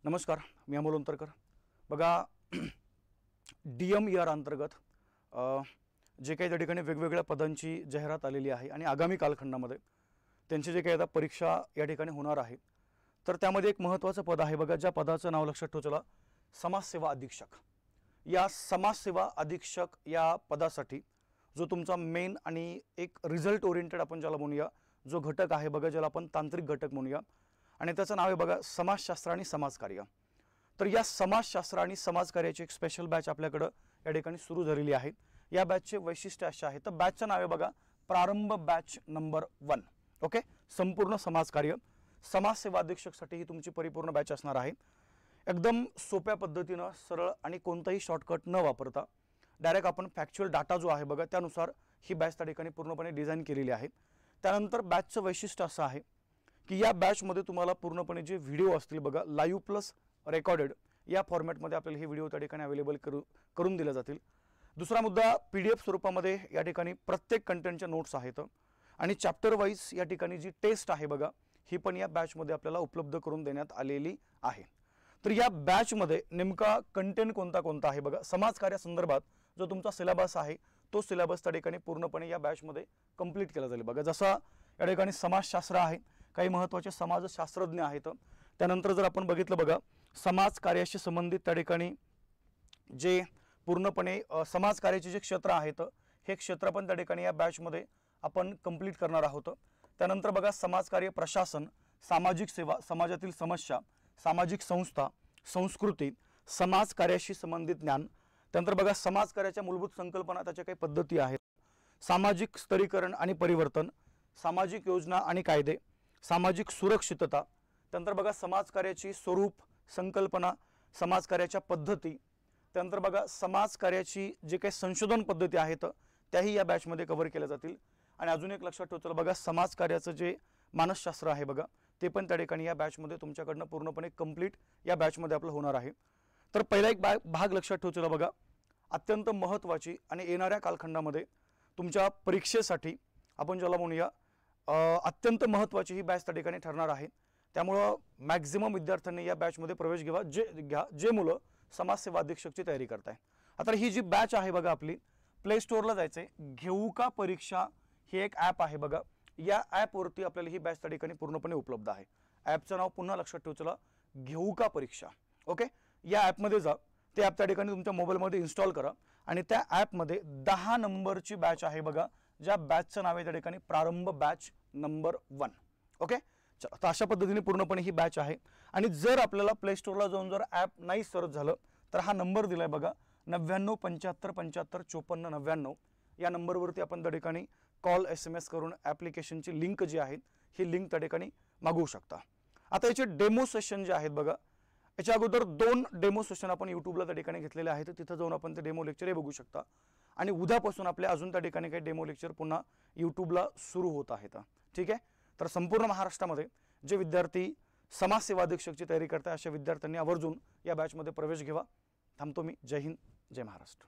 नमस्कार, मी अमोल अंतरकर। बघा DMER अंतर्गत जे काही त्या ठिकाणी वेगवेगळ्या पदांची जाहिरात आलेली आहे आणि आगामी कालखंडामध्ये त्यांची जे काही आता परीक्षा या ठिकाणी होणार आहे, तर त्यामध्ये एक महत्त्वाचं पद आहे बघा, ज्या पदाचं नाव लक्षात ठेवा, समाजसेवा अधीक्षक। या समाजसेवा अधीक्षक या पदासाठी जो तुमचा मेन आणि एक रिझल्ट ओरिएंटेड आपण ज्याला म्हणूया जो घटक आहे बघा, ज्याला आपण तांत्रिक घटक म्हणूया, आणि त्याचं नाव आहे बघा समाजशास्त्र आणि समाजकार्य। तर या समाजशास्त्र आणि समाजकार्याची एक स्पेशल बॅच आपल्याकडे या ठिकाणी सुरू झालेली आहे। या बॅचचे वैशिष्ट्य असे आहे, तर बॅचचं नाव आहे बघा प्रारंभ बॅच नंबर 1। ओके, संपूर्ण समाजकार्य समाजसेवा अधीक्षकसाठी ही तुमची परिपूर्ण बॅच असणार आहे। एकदम सोप्या पद्धतीने सरळ आणि कोणताही शॉर्टकट न वापरता डायरेक्ट आपण फॅक्च्युअल डाटा जो आहे बघा त्यानुसार ही बॅच त्या ठिकाणी पूर्णपणे डिझाइन केलेली आहे। त्यानंतर बॅचचं वैशिष्ट्य असं आहे की या बॅचमध्ये तुम्हाला पूर्णपणे जे व्हिडिओ असतील बघा लाईव्ह प्लस रेकॉर्डेड या फॉर्मॅटमध्ये आपल्याला हे व्हिडिओ त्या ठिकाणी अवेलेबल करून दिले जातील। दुसरा मुद्दा PDF स्वरूपामध्ये या ठिकाणी प्रत्येक कंटेंटच्या नोट्स आहेत आणि चॅप्टर वाईज या ठिकाणी जी टेस्ट आहे बघा ही पण या बॅचमध्ये आपल्याला उपलब्ध करून देण्यात आलेली आहे। तर या बॅचमध्ये नेमका कंटेंट कोणता आहे बघा, समाजकार्यासंदर्भात जो तुमचा सिलेबस आहे तो सिलेबस त्या ठिकाणी पूर्णपणे या बॅचमध्ये कंप्लीट केला जाईल बघा। जसा या ठिकाणी समाजशास्त्र आहे, काही महत्त्वाचे समाजशास्त्रज्ञ आहेत, त्यानंतर जर आपण बघितलं बघा समाजकार्याशी संबंधित त्या ठिकाणी जे पूर्णपणे समाजकार्याचे जे क्षेत्र आहेत हे क्षेत्र पण त्या ठिकाणी या बॅचमध्ये आपण कंप्लीट करणार आहोत। त्यानंतर बघा समाजकार्य प्रशासन, सामाजिक सेवा, समाजातील समस्या, सामाजिक संस्था, संस्कृती, समाजकार्याशी संबंधित ज्ञान, त्यानंतर बघा समाजकार्याच्या मूलभूत संकल्पना, त्याच्या काही पद्धती आहेत, सामाजिक स्तरीकरण आणि परिवर्तन, सामाजिक योजना आणि कायदे, सामाजिक सुरक्षितता, त्यानंतर बघा समाजकार्याची स्वरूप, संकल्पना, समाजकार्याच्या पद्धती, त्यानंतर बघा समाजकार्याची जे काही संशोधन पद्धती आहेत त्याही या बॅचमध्ये कव्हर केल्या जातील। आणि अजून एक लक्षात ठेवा बघा समाजकार्याचं जे मानसशास्त्र आहे बघा ते पण त्या ठिकाणी या बॅचमध्ये तुमच्याकडनं पूर्णपणे कंप्लीट या बॅचमध्ये आपलं होणार आहे। तर पहिला एक भाग लक्षात ठेवा बघा, अत्यंत महत्त्वाची आणि येणाऱ्या कालखंडामध्ये तुमच्या परीक्षेसाठी आपण ज्याला म्हणूया अत्यंत महत्त्वाची ही बॅच त्या ठिकाणी ठरणार आहे। त्यामुळं मॅक्झिमम विद्यार्थ्यांनी या बॅचमध्ये प्रवेश घ्या जे मुलं समाजसेवा अधीक्षकची तयारी करताय। आता ही जी बॅच आहे बघा आपली, प्ले स्टोअरला जायचं आहे, घेऊ का परीक्षा ही एक ॲप आहे बघा, या ॲपवरती आपल्याला ही बॅच त्या ठिकाणी पूर्णपणे उपलब्ध आहे। ॲपचं नाव पुन्हा लक्षात ठेवा, घेऊ का परीक्षा। ओके, या ॲपमध्ये जा, ते ॲप त्या ठिकाणी तुमच्या मोबाईलमध्ये इन्स्टॉल करा आणि त्या ॲपमध्ये 10 नंबरची बॅच आहे बघा, ज्या बॅचचं नाव आहे त्या ठिकाणी प्रारंभ बॅच नंबर 1। ओके, तर अशा पद्धतीने पूर्णपणे ही बॅच आहे। आणि जर आपल्याला प्ले स्टोअरला जाऊन जर ॲप नाही सर्च झालं तर हा नंबर दिलाय बघा 99 75 75 54 99, या नंबरवरती आपण त्या ठिकाणी कॉल SMS करून ॲप्लिकेशनची लिंक जी आहे ही लिंक त्या ठिकाणी मागवू शकता। आता याचे डेमो सेशन जे आहेत बघा, याच्या अगोदर 2 डेमो सेशन आपण यूट्यूबला त्या ठिकाणी घेतलेले आहेत, तिथं जाऊन आपण ते डेमो लेक्चर बघू शकता। आणि उद्यापासून आपले अजून त्या ठिकाणी काही डेमो लेक्चर पुन्हा यूट्यूबला सुरू होत आहेत। ठीक आहे, तर संपूर्ण महाराष्ट्रामध्ये जे विद्यार्थी समाजसेवा अधीक्षकची तयारी करतात अशा विद्यार्थ्यांनी आवर्जून या बॅचमध्ये प्रवेश घ्यावा। थांबतो मी। जय हिंद, जय महाराष्ट्र।